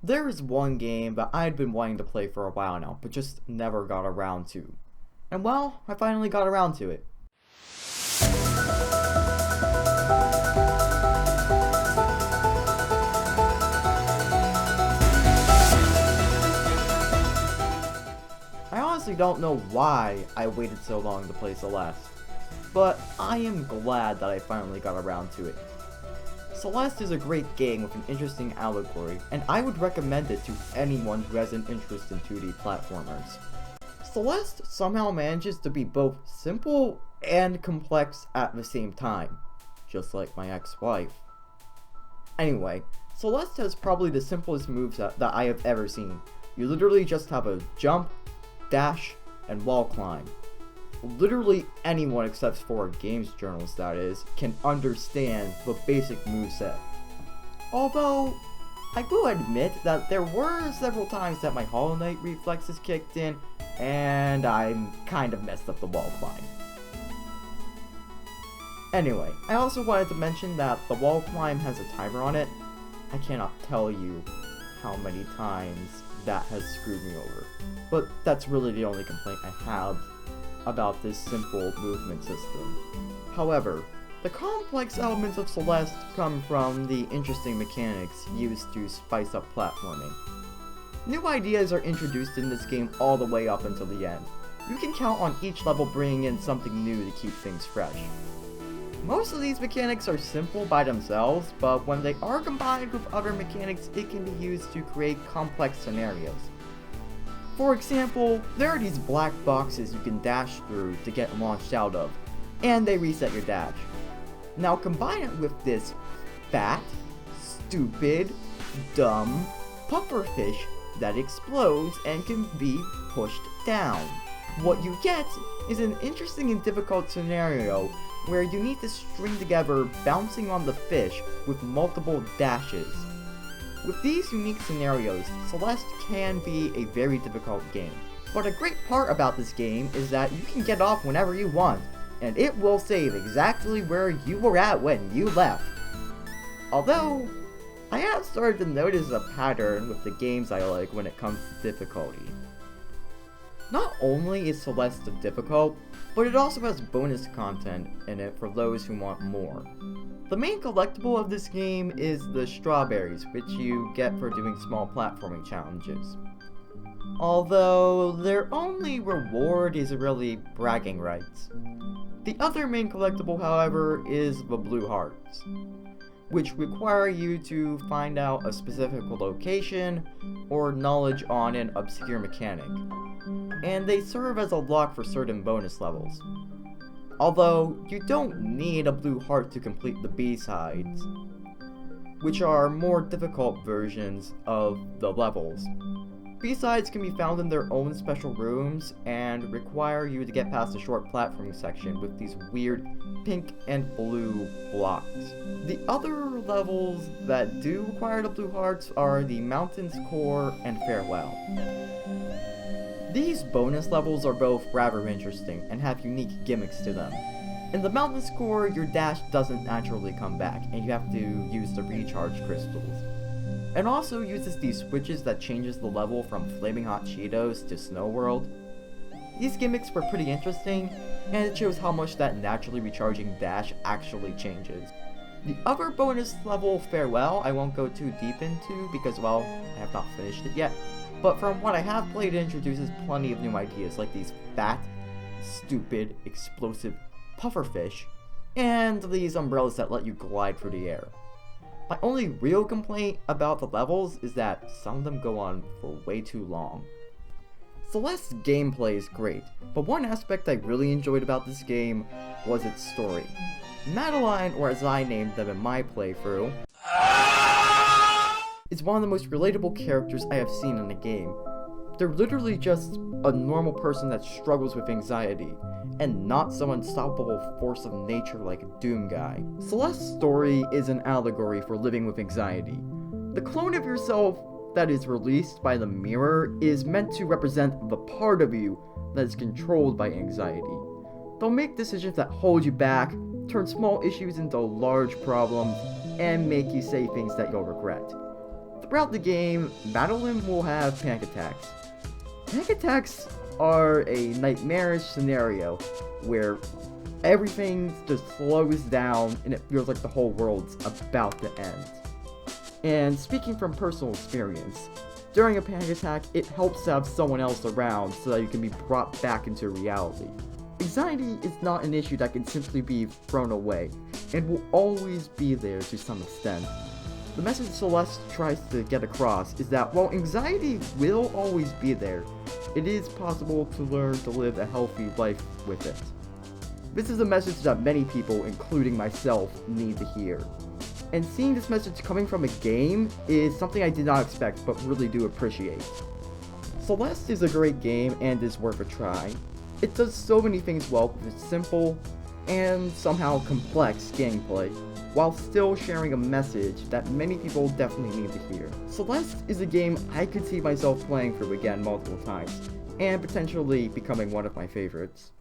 There is one game that I'd been wanting to play for a while now, but just never got around to. And well, I finally got around to it. I honestly don't know why I waited so long to play Celeste, but I am glad that I finally got around to it. Celeste is a great game with an interesting allegory, and I would recommend it to anyone who has an interest in 2D platformers. Celeste somehow manages to be both simple and complex at the same time, just like my ex-wife. Anyway, Celeste has probably the simplest moves that I have ever seen. You literally just have a jump, dash, and wall climb. Literally anyone except for games journalists, that is, can understand the basic moveset. Although, I will admit that there were several times that my Hollow Knight reflexes kicked in, and I kind of messed up the wall climb. Anyway, I also wanted to mention that the wall climb has a timer on it. I cannot tell you how many times that has screwed me over, but that's really the only complaint I have about this simple movement system. However, the complex elements of Celeste come from the interesting mechanics used to spice up platforming. New ideas are introduced in this game all the way up until the end. You can count on each level bringing in something new to keep things fresh. Most of these mechanics are simple by themselves, but when they are combined with other mechanics, it can be used to create complex scenarios. For example, there are these black boxes you can dash through to get launched out of, and they reset your dash. Now combine it with this fat, stupid, dumb pufferfish that explodes and can be pushed down. What you get is an interesting and difficult scenario where you need to string together bouncing on the fish with multiple dashes. With these unique scenarios, Celeste can be a very difficult game. But a great part about this game is that you can get off whenever you want, and it will save exactly where you were at when you left. Although, I have started to notice a pattern with the games I like when it comes to difficulty. Not only is Celeste difficult, but it also has bonus content in it for those who want more. The main collectible of this game is the strawberries, which you get for doing small platforming challenges. Although, their only reward is really bragging rights. The other main collectible, however, is the blue hearts, which require you to find out a specific location or knowledge on an obscure mechanic, and they serve as a lock for certain bonus levels. Although, you don't need a blue heart to complete the B-sides, which are more difficult versions of the levels. B-sides can be found in their own special rooms and require you to get past a short platforming section with these weird pink and blue blocks. The other levels that do require the blue hearts are the Mountain's Core and Farewell. These bonus levels are both rather interesting and have unique gimmicks to them. In the Mountain's Core, your dash doesn't naturally come back, and you have to use the recharge crystals. It also uses these switches that changes the level from Flaming Hot Cheetos to Snow World. These gimmicks were pretty interesting, and it shows how much that naturally recharging dash actually changes. The other bonus level, Farewell, I won't go too deep into because, well, I have not finished it yet. But from what I have played, it introduces plenty of new ideas like these fat, stupid, explosive pufferfish, and these umbrellas that let you glide through the air. My only real complaint about the levels is that some of them go on for way too long. Celeste's gameplay is great, but one aspect I really enjoyed about this game was its story. Madeline, or as I named them in my playthrough, is one of the most relatable characters I have seen in a game. They're literally just a normal person that struggles with anxiety, and not some unstoppable force of nature like a Doom guy. Celeste's story is an allegory for living with anxiety. The clone of yourself that is released by the mirror is meant to represent the part of you that is controlled by anxiety. They'll make decisions that hold you back, turn small issues into large problems, and make you say things that you'll regret. Throughout the game, Madeline will have panic attacks. Panic attacks are a nightmarish scenario where everything just slows down and it feels like the whole world's about to end. And speaking from personal experience, during a panic attack, it helps to have someone else around so that you can be brought back into reality. Anxiety is not an issue that can simply be thrown away, and will always be there to some extent. The message Celeste tries to get across is that while anxiety will always be there, it is possible to learn to live a healthy life with it. This is a message that many people, including myself, need to hear. And seeing this message coming from a game is something I did not expect, but really do appreciate. Celeste is a great game and is worth a try. It does so many things well with its simple and somehow complex gameplay, while still sharing a message that many people definitely need to hear. Celeste is a game I could see myself playing through again multiple times, and potentially becoming one of my favorites.